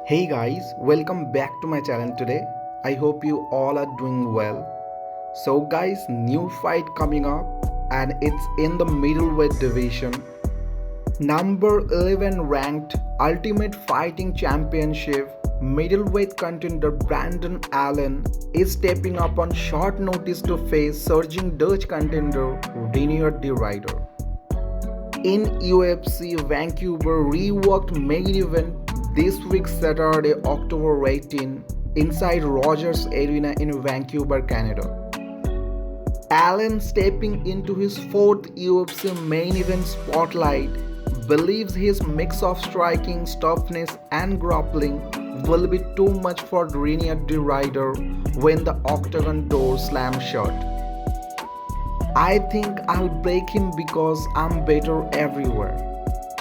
Hey guys, welcome back to my channel today. I hope you all are doing well. So guys, new fight coming up and it's in the middleweight division. Number 11 ranked Ultimate Fighting Championship middleweight contender Brandon Allen is stepping up on short notice to face surging Dutch contender reinier in UFC Vancouver reworked main event this week Saturday, October 18, inside Rogers Arena in Vancouver, Canada. Allen, stepping into his fourth UFC main event spotlight, believes his mix of striking, toughness, and grappling will be too much for reinier when the octagon door slams shut. I think I'll break him because I'm better everywhere,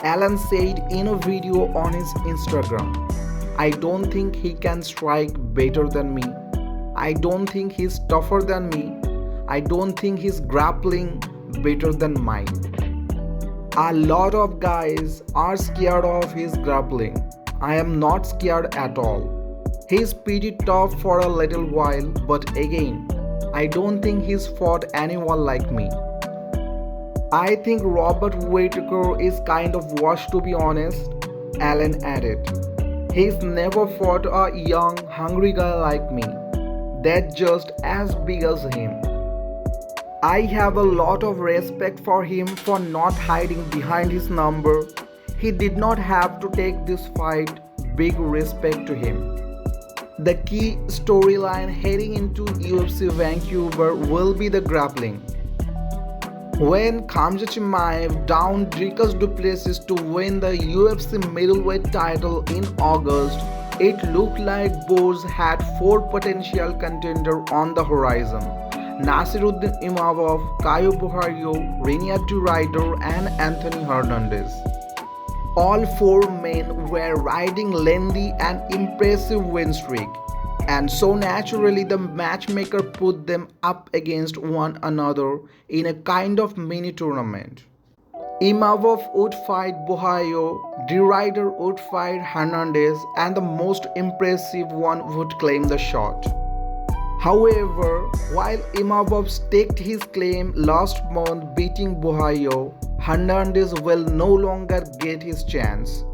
Allen said in a video on his Instagram. I don't think he can strike better than me. I don't think he's tougher than me. I don't think he's grappling better than mine. A lot of guys are scared of his grappling. I am not scared at all. He's pretty tough for a little while, but again, I don't think he's fought anyone like me. I think Robert Whittaker is kind of washed, to be honest, Allen added. He's never fought a young, hungry guy like me, that's just as big as him. I have a lot of respect for him for not hiding behind his number. He did not have to take this fight, big respect to him. The key storyline heading into UFC Vancouver will be the grappling. When Khamzat Chimaev downed Dricus du Plessis to win the UFC middleweight title in August, it looked like both had four potential contenders on the horizon: Nasiruddin Imavov, Caio Borralho, reinier and Anthony Hernandez. All four men were riding lengthy and impressive win streak, and so naturally the matchmaker put them up against one another in a kind of mini tournament. Imavov would fight Borralho, DeRuyter would fight Hernandez, and the most impressive one would claim the shot. However, while Imavov staked his claim last month beating Borralho, Hernandez will no longer get his chance.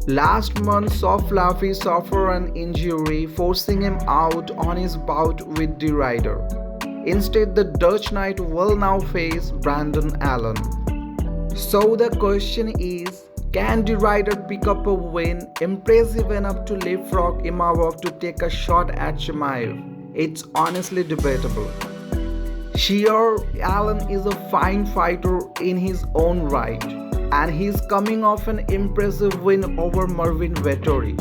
Last month saw Fluffy suffer an injury, forcing him out on his bout with DeRuyter. Instead, the Dutch Knight will now face Brandon Allen. So the question is, can DeRuyter pick up a win impressive enough to leapfrog Imavov to take a shot at Chimaev? It's honestly debatable. Sure, Allen is a fine fighter in his own right, and he's coming off an impressive win over Marvin Vettori.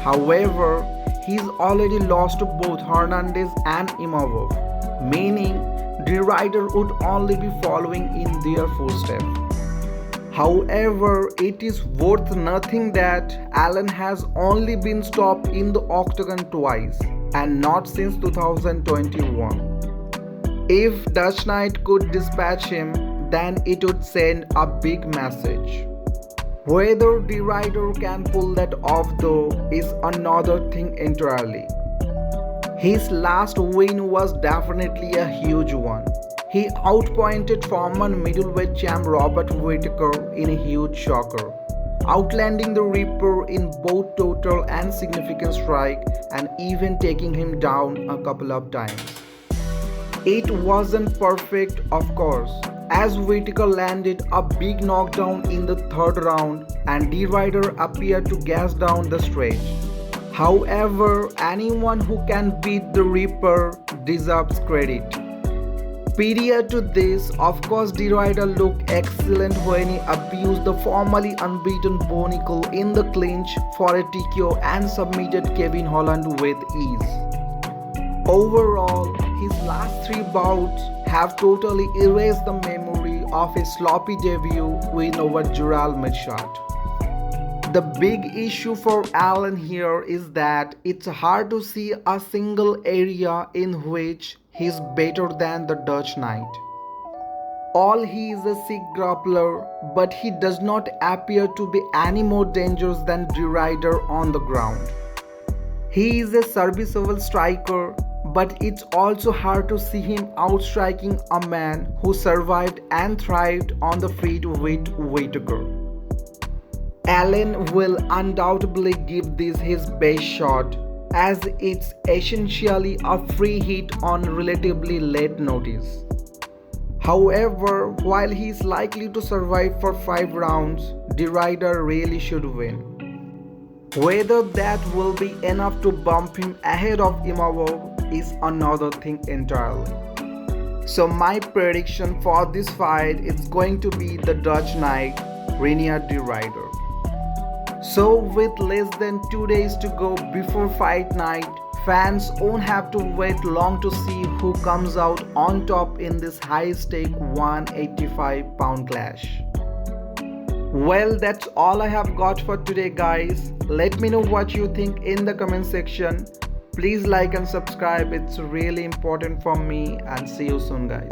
However, he's already lost to both Hernandez and Imavov, meaning DeRuyter would only be following in their footsteps. However, it is worth noting that Allen has only been stopped in the octagon twice, and not since 2021. If Dutch Knight could dispatch him, then it would send a big message. Whether DeRuyter can pull that off though is another thing entirely. His last win was definitely a huge one. He outpointed former middleweight champ Robert Whittaker in a huge shocker, outlanding the Reaper in both total and significant strike and even taking him down a couple of times. It wasn't perfect, of course, as Whittaker landed a big knockdown in the third round and DeRuyter appeared to gas down the stretch. However, anyone who can beat the Reaper deserves credit. Prior to this, of course, DeRuyter looked excellent when he abused the formerly unbeaten Bonicle in the clinch for a TKO and submitted Kevin Holland with ease. Overall, his last three bouts have totally erased the memory of his sloppy debut win over Gerald Mitchell. The big issue for Allen here is that it's hard to see a single area in which he's better than the Dutch Knight. All he is a sick grappler, but he does not appear to be any more dangerous than the rider on the ground. He is a serviceable striker, but it's also hard to see him outstriking a man who survived and thrived on the feet with Whittaker. Allen will undoubtedly give this his best shot, as it's essentially a free hit on relatively late notice. However, while he is likely to survive for 5 rounds, the rider really should win. Whether that will be enough to bump him ahead of Imavov is another thing entirely. So my prediction for this fight is going to be the Dutch Knight, Reinier the Rider. So with less than 2 days to go before fight night, fans won't have to wait long to see who comes out on top in this high-stake 185-pound clash. Well, that's all I have got for today, guys. Let me know what you think in the comment section. Please like and subscribe, it's really important for me, and see you soon, guys.